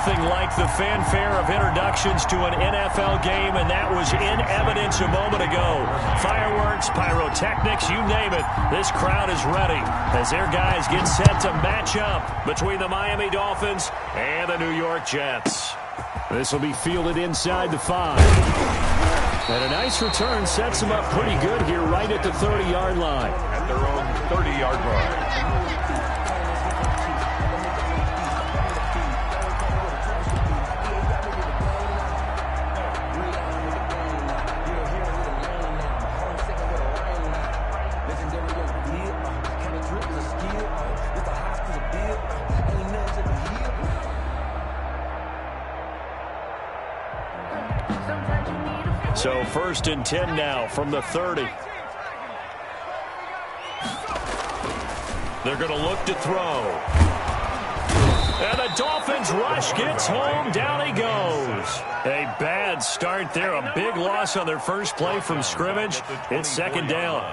Nothing like the fanfare of introductions to an NFL game, and that was in evidence a moment ago. Fireworks, pyrotechnics, you name it. This crowd is ready as their guys get set to match up between the Miami Dolphins and the New York Jets. This will be fielded inside the 5. And a nice return sets them up pretty good here right at the 30-yard line. At their own 30-yard line. So 1st and 10 now from the 30. They're going to look to throw. And the Dolphins rush gets home. Down he goes. A bad start there. A big loss on their first play from scrimmage. It's 2nd down.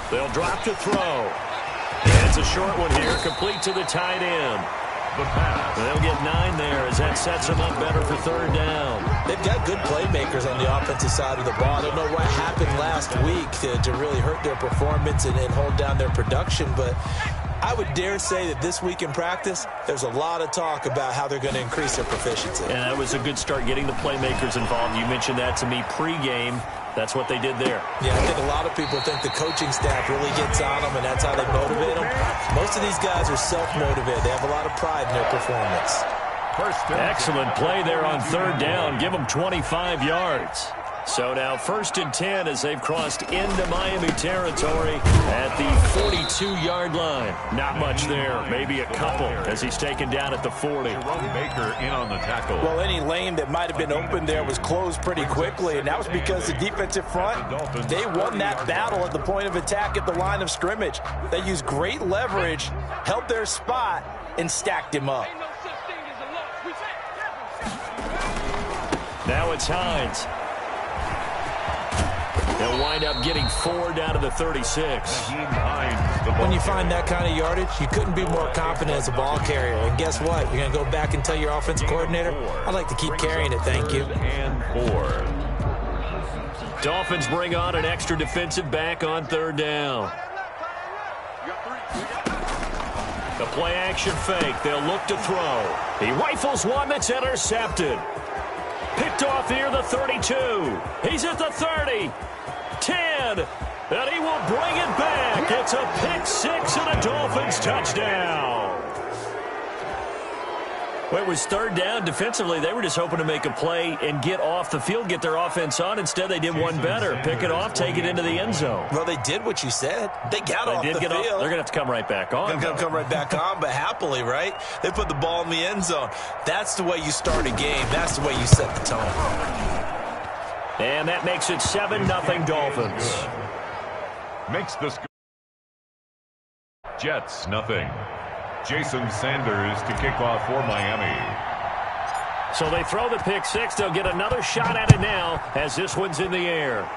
They'll drop to throw. And it's a short one here, complete to the tight end. The pass. They'll get 9 there as that sets them up better for 3rd down. They've got good playmakers on the offensive side of the ball. I don't know what happened last week to really hurt their performance and hold down their production, but I would dare say that this week in practice, there's a lot of talk about how they're going to increase their proficiency. And that was a good start getting the playmakers involved. You mentioned that to me pregame. That's what they did there. Yeah, I think a lot of people think the coaching staff really gets on them, and that's how they motivate them. Most of these guys are self-motivated. They have a lot of pride in their performance. Excellent play there on 3rd down. Give them 25 yards. So now 1st and 10 as they've crossed into Miami territory at the 42-yard line. Not much there, maybe a couple as he's taken down at the 40. Jerome Baker in on the tackle. Well, any lane that might have been open there was closed pretty quickly, and that was because the defensive front, they won that battle at the point of attack at the line of scrimmage. They used great leverage, held their spot, and stacked him up. Now it's Hines. They'll wind up getting 4 down to the 36. When you find that kind of yardage, you couldn't be more confident as a ball carrier. And guess what? You're going to go back and tell your offensive coordinator, I'd like to keep carrying it, thank you. And 4. Dolphins bring on an extra defensive back on 3rd down. The play action fake. They'll look to throw. He rifles one that's intercepted. Picked off near the 32. He's at the 30. 10. And he will bring it back. It's a pick 6 and a Dolphins touchdown. Well, it was 3rd down. Defensively, they were just hoping to make a play and get off the field, get their offense on. Instead, they did one better. Pick it off, take it into the end zone. Well, they did what you said. They got off the field. They're going to have to come right back on. They're going to come right back on, but happily, right? They put the ball in the end zone. That's the way you start a game. That's the way you set the tone. And that makes it 7-0 Dolphins. Makes the score. Jets, nothing. Jason Sanders to kick off for Miami. So they throw the pick 6. They'll get another shot at it now as this one's in the air.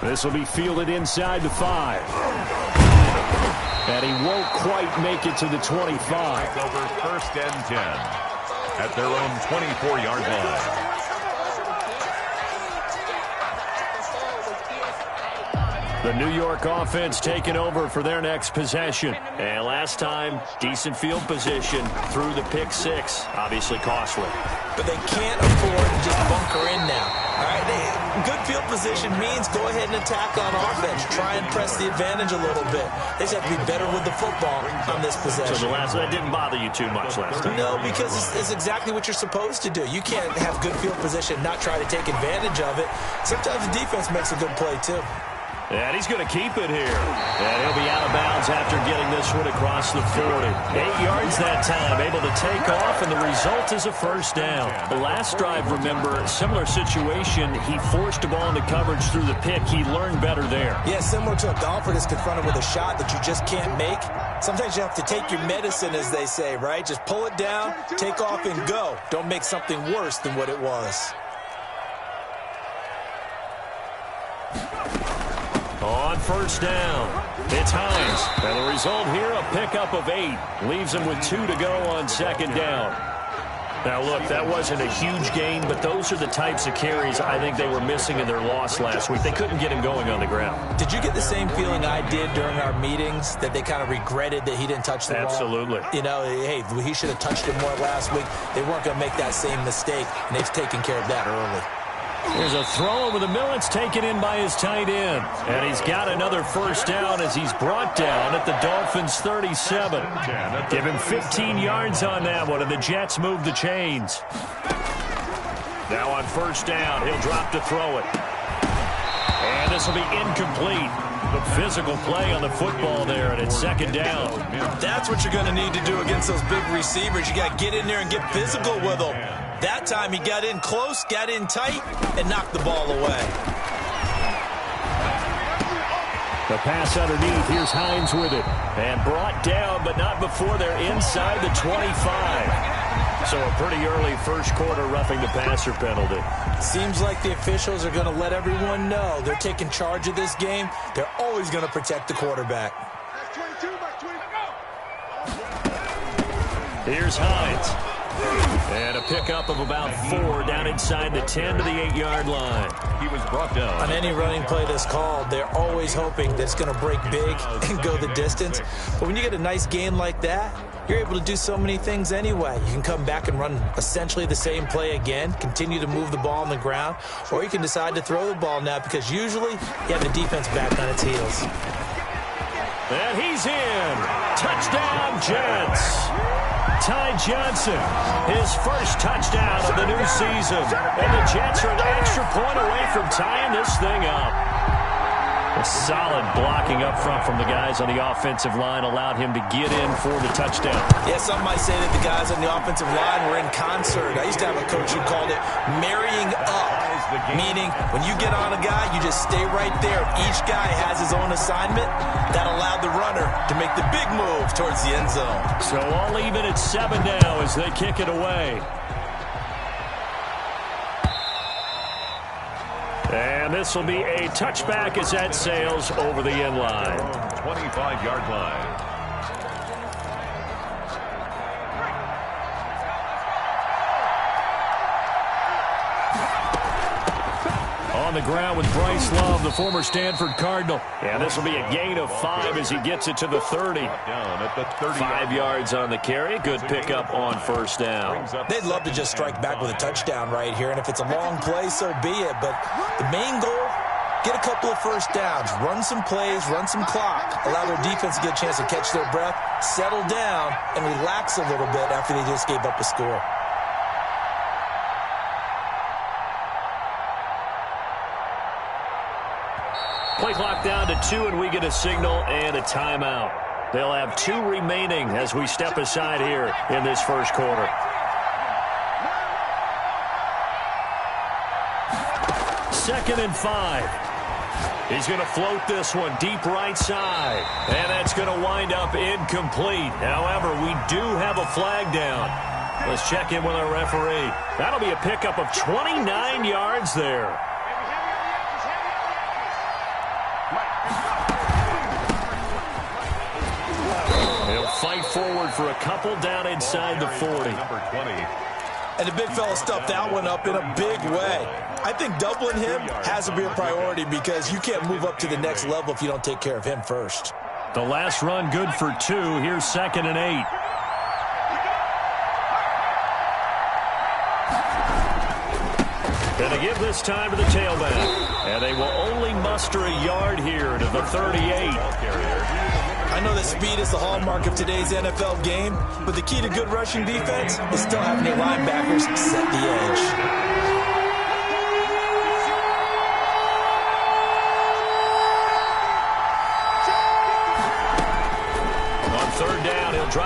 This will be fielded inside the 5. And he won't quite make it to the 25. Over 1st and 10 at their own 24-yard line. The New York offense taking over for their next possession. And last time, decent field position through the pick 6. Obviously costly. But they can't afford to just bunker in now. All right, good field position means go ahead and attack on offense. Try and press the advantage a little bit. They just have to be better with the football on this possession. So that didn't bother you too much last time? No, because it's exactly what you're supposed to do. You can't have good field position, not try to take advantage of it. Sometimes the defense makes a good play, too. And he's going to keep it here. And he'll be out of bounds after getting this one across the 40. 8 yards that time, able to take off, and the result is a first down. The last drive, remember, similar situation. He forced a ball into coverage through the pick. He learned better there. Yeah, similar to a golfer that's confronted with a shot that you just can't make. Sometimes you have to take your medicine, as they say, right? Just pull it down, take off, and go. Don't make something worse than what it was. On first down, it's Hines. And the result here, a pickup of 8. Leaves him with 2 to go on second down. Now, look, that wasn't a huge gain, but those are the types of carries I think they were missing in their loss last week. They couldn't get him going on the ground. Did you get the same feeling I did during our meetings, that they kind of regretted that he didn't touch the ball? Absolutely. You know, hey, he should have touched it more last week. They weren't going to make that same mistake, and they've taken care of that early. There's a throw over the middle. It's taken in by his tight end. And he's got another first down as he's brought down at the Dolphins' 37. Give him 15 yards on that one, and the Jets move the chains. Now on first down, he'll drop to throw it. And this will be incomplete. The physical play on the football there, and it's second down. That's what you're going to need to do against those big receivers. You got to get in there and get physical with them. That time he got in close, got in tight, and knocked the ball away. The pass underneath. Here's Hines with it. And brought down, but not before they're inside the 25. So a pretty early first quarter roughing the passer penalty. Seems like the officials are going to let everyone know they're taking charge of this game. They're always going to protect the quarterback. Here's Hines. And a pickup of about 4 down inside the 10 to the 8-yard line. He was brought down. On any running play that's called, they're always hoping that it's going to break big and go the distance. But when you get a nice gain like that, you're able to do so many things anyway. You can come back and run essentially the same play again, continue to move the ball on the ground, or you can decide to throw the ball now because usually you have the defense back on its heels. And he's in. Touchdown, Jets. Ty Johnson, his first touchdown of the new season. And the Jets are an extra point away from tying this thing up. A solid blocking up front from the guys on the offensive line allowed him to get in for the touchdown. Yeah, some might say that the guys on the offensive line were in concert. I used to have a coach who called it marrying up, meaning when you get on a guy, you just stay right there. Each guy has his own assignment. That allowed the runner to make the big move towards the end zone. So all even at 7 now as they kick it away. And this will be a touchback as that sails over the end line. 25-yard line. On the ground with Bryce Love, the former Stanford Cardinal. And this will be a gain of 5 as he gets it to the 30. Down at the 30. 5 yards on the carry. Good pickup on first down. They'd love to just strike back with a touchdown right here. And if it's a long play, so be it. But the main goal, get a couple of first downs. Run some plays, run some clock. Allow their defense to get a chance to catch their breath, settle down, and relax a little bit after they just gave up a score. Play clock down to 2, and we get a signal and a timeout. They'll have 2 remaining as we step aside here in this first quarter. Second and 5. He's going to float this one deep right side. And that's going to wind up incomplete. However, we do have a flag down. Let's check in with our referee. That'll be a pickup of 29 yards there. He'll fight forward for a couple down inside the 40. Number 20. And the big fella stuffed that one up in a big way. I think doubling him has to be a priority because you can't move up to the next level if you don't take care of him first. The last run good for 2. Here's 2nd and 8. Going to give this time to the tailback. And they will only muster a yard here to the 38. I know that speed is the hallmark of today's NFL game, but the key to good rushing defense is still having your linebackers set the edge.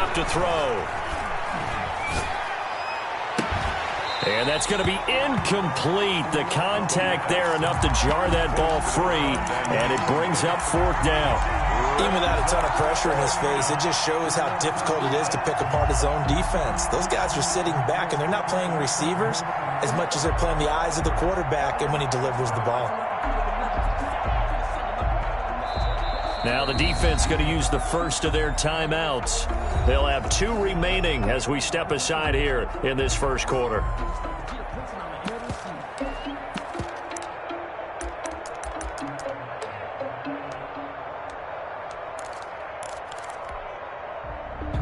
up to throw. And that's going to be incomplete. The contact there enough to jar that ball free, and it brings up 4th down. Even without a ton of pressure in his face, it just shows how difficult it is to pick apart his own defense. Those guys are sitting back, and they're not playing receivers as much as they're playing the eyes of the quarterback and when he delivers the ball. Now the defense going to use the first of their timeouts. They'll have 2 remaining as we step aside here in this first quarter.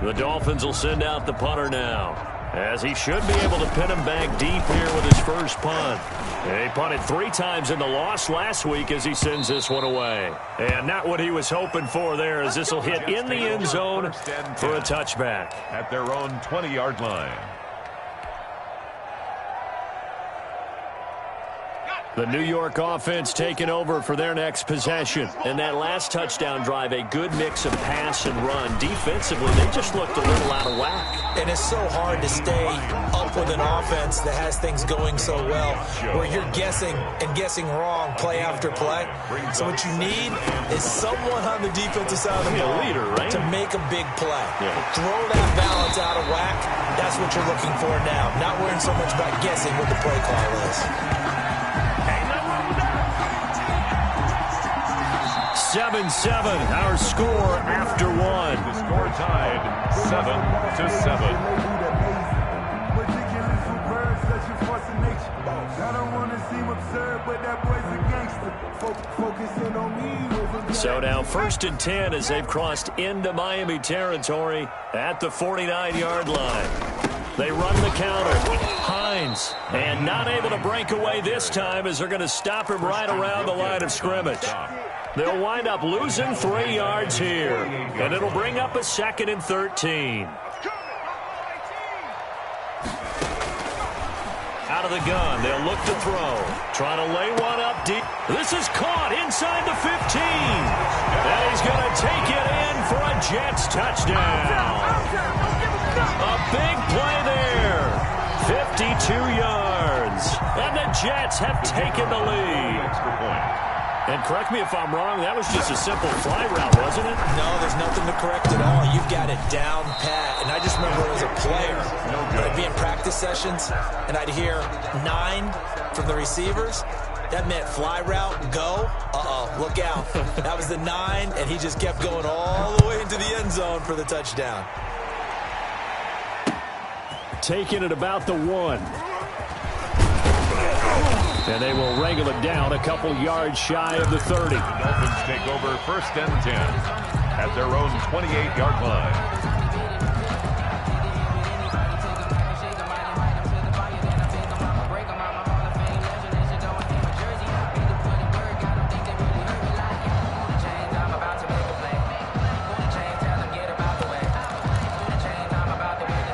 The Dolphins will send out the punter now, as he should be able to pin him back deep here with his first punt. He punted 3 times in the loss last week as he sends this one away. And not what he was hoping for there, as this will hit in the end zone for a touchback. At their own 20-yard line. The New York offense taking over for their next possession. And that last touchdown drive, a good mix of pass and run. Defensively, they just looked a little out of whack. And it's so hard to stay up with an offense that has things going so well, where you're guessing and guessing wrong play after play. So what you need is someone on the defensive side of the ball to make a big play. Throw that balance out of whack. That's what you're looking for now. Not worrying so much about guessing what the play call is. 7-7, our score after 1. The score tied 7-7. So now 1st and 10 as they've crossed into Miami territory at the 49-yard line. They run the counter. Hines, and not able to break away this time as they're going to stop him right around the line of scrimmage. They'll wind up losing 3 yards here, and it'll bring up a 2nd and 13. Out of the gun, they'll look to throw. Trying to lay one up deep. This is caught inside the 15. And he's going to take it in for a Jets touchdown. A big play there. 52 yards. And the Jets have taken the lead. Extra point. And correct me if I'm wrong, that was just a simple fly route, wasn't it? No, there's nothing to correct at all. You've got it down pat. And I just remember as a player, I'd be in practice sessions, and I'd hear 9 from the receivers. That meant fly route, go. Look out. That was the 9, and he just kept going all the way into the end zone for the touchdown. Taking it about the 1. And they will wrangle it down a couple yards shy of the 30. The Dolphins take over 1st and 10 at their own 28-yard line.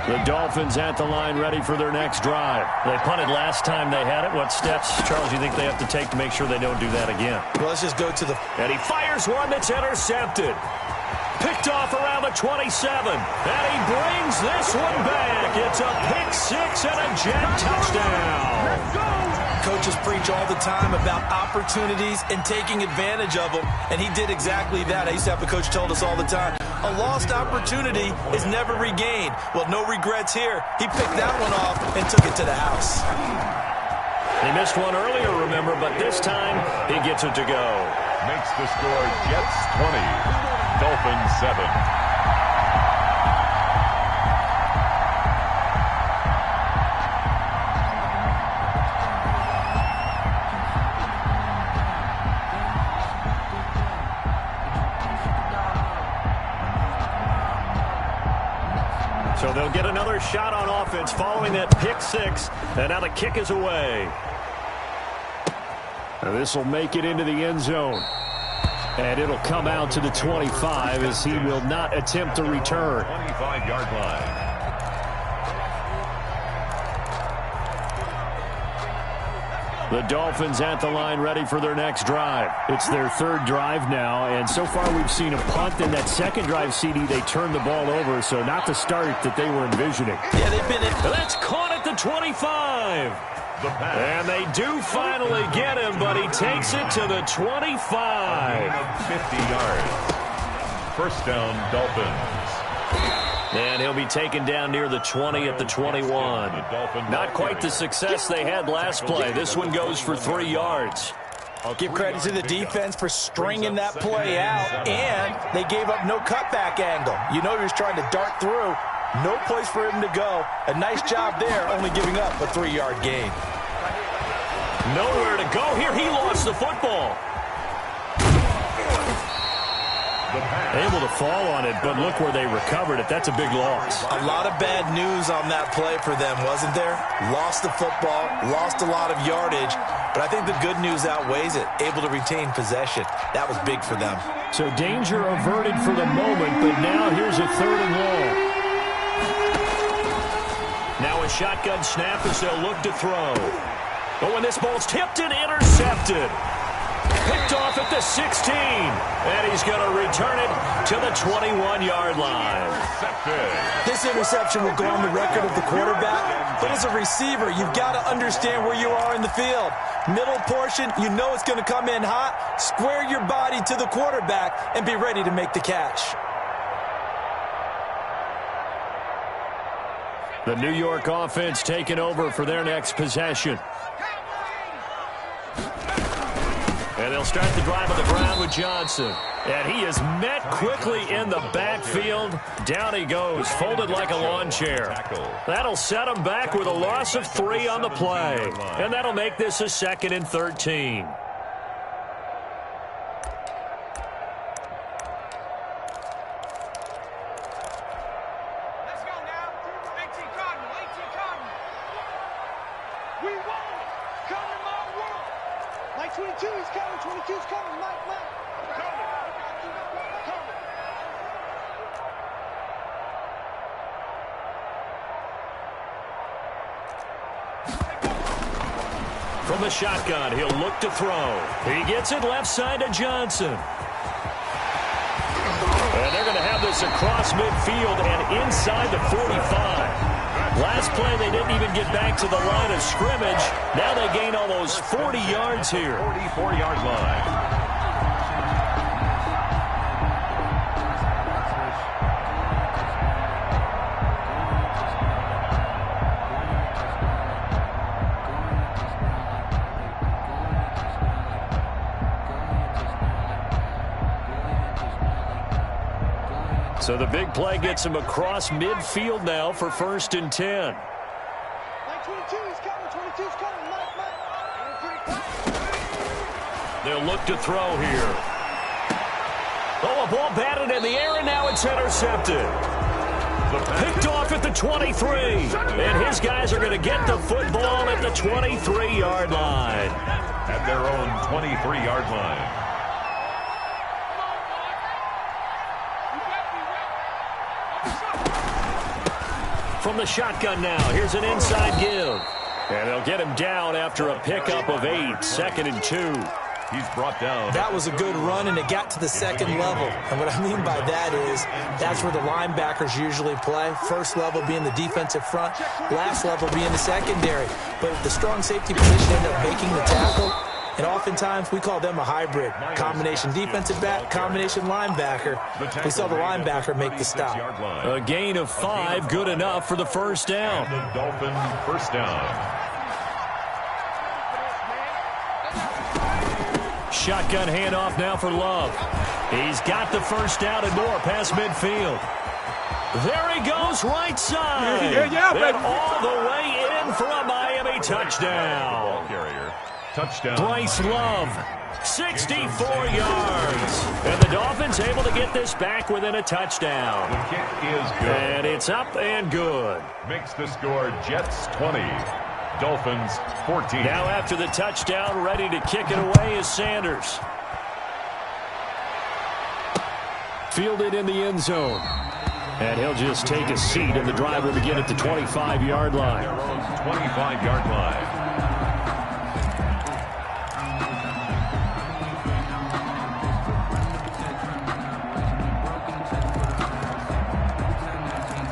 The Dolphins at the line ready for their next drive. They punted last time they had it. What steps, Charles, do you think they have to take to make sure they don't do that again? Well, let's just go to the... And he fires one that's intercepted. Picked off around the 27. And he brings this one back. It's a pick 6 and a Jet touchdown. Coaches preach all the time about opportunities and taking advantage of them, and he did exactly that. I used to have a coach told us all the time, a lost opportunity is never regained. Well, no regrets here. He picked that one off and took it to the house. He missed one earlier, remember, but this time he gets it to go. Makes the score Jets 20, Dolphins 7. So they'll get another shot on offense following that pick 6, and now the kick is away. This will make it into the end zone. And it'll come out to the 25 as he will not attempt to return. 25-yard line. The Dolphins at the line ready for their next drive. It's their third drive now, and so far we've seen a punt. In that second drive, CD, they turned the ball over, so not the start that they were envisioning. Yeah, they've been in. That's caught at the 25. And they do finally get him, but he takes it to the 25. 50 yards. First down, Dolphins. And he'll be taken down near the 20 at the 21. Not quite the success they had last play. This one goes for 3 yards. Give credit to the defense for stringing that play out, and they gave up no cutback angle. You know he was trying to dart through. No place for him to go. A nice job there, only giving up a 3-yard gain. Nowhere to go here. He lost the football. Able to fall on it, but look where they recovered it. That's a big loss. A lot of bad news on that play for them, wasn't there? Lost the football, lost a lot of yardage, but I think the good news outweighs it. Able to retain possession. That was big for them. So danger averted for the moment, but now here's a 3rd and long. Now a shotgun snap as they'll look to throw. But when this ball's tipped and intercepted. Picked off at the 16. And he's going to return it to the 21-yard line. This interception will go on the record of the quarterback. But as a receiver, you've got to understand where you are in the field. Middle portion, you know it's going to come in hot. Square your body to the quarterback and be ready to make the catch. The New York offense taking over for their next possession. And they'll start the drive on the ground with Johnson. And he is met quickly in the backfield. Down he goes, folded like a lawn chair. That'll set him back with a loss of 3 on the play. And that'll make this a 2nd and 13. From the shotgun, he'll look to throw. He gets it left side to Johnson. And they're going to have this across midfield and inside the 45. Last play, they didn't even get back to the line of scrimmage. Now they gain almost 40 yards here. 44-yard line. So the big play gets him across midfield now for 1st and 10. They'll look to throw here. Oh, a ball batted in the air, and now it's intercepted. Picked off at the 23. And his guys are going to get the football at the 23-yard line. At their own 23-yard line. From the shotgun now, here's an inside give. And they'll get him down after a pickup of 8, 2nd and 2. He's brought down. That was a good run, and it got to the 2nd level. And what I mean by that is that's where the linebackers usually play. First level being the defensive front, last level being the secondary. But the strong safety position ended up making the tackle. And oftentimes we call them a hybrid. Combination defensive back, combination linebacker. We saw the linebacker make the stop. A gain of 5, good enough for the 1st down. The Dolphins first down. Shotgun handoff now for Love. He's got the 1st down and more past midfield. There he goes, right side. And all the way in for a Miami touchdown. Touchdown. Bryce Love, 64 yards. And the Dolphins able to get this back within a touchdown. The kick is good. And it's up and good. Makes the score Jets 20, Dolphins 14. Now after the touchdown, ready to kick it away is Sanders. Fielded in the end zone. And he'll just take a seat, and the drive will begin at the 25-yard line. 25-yard line.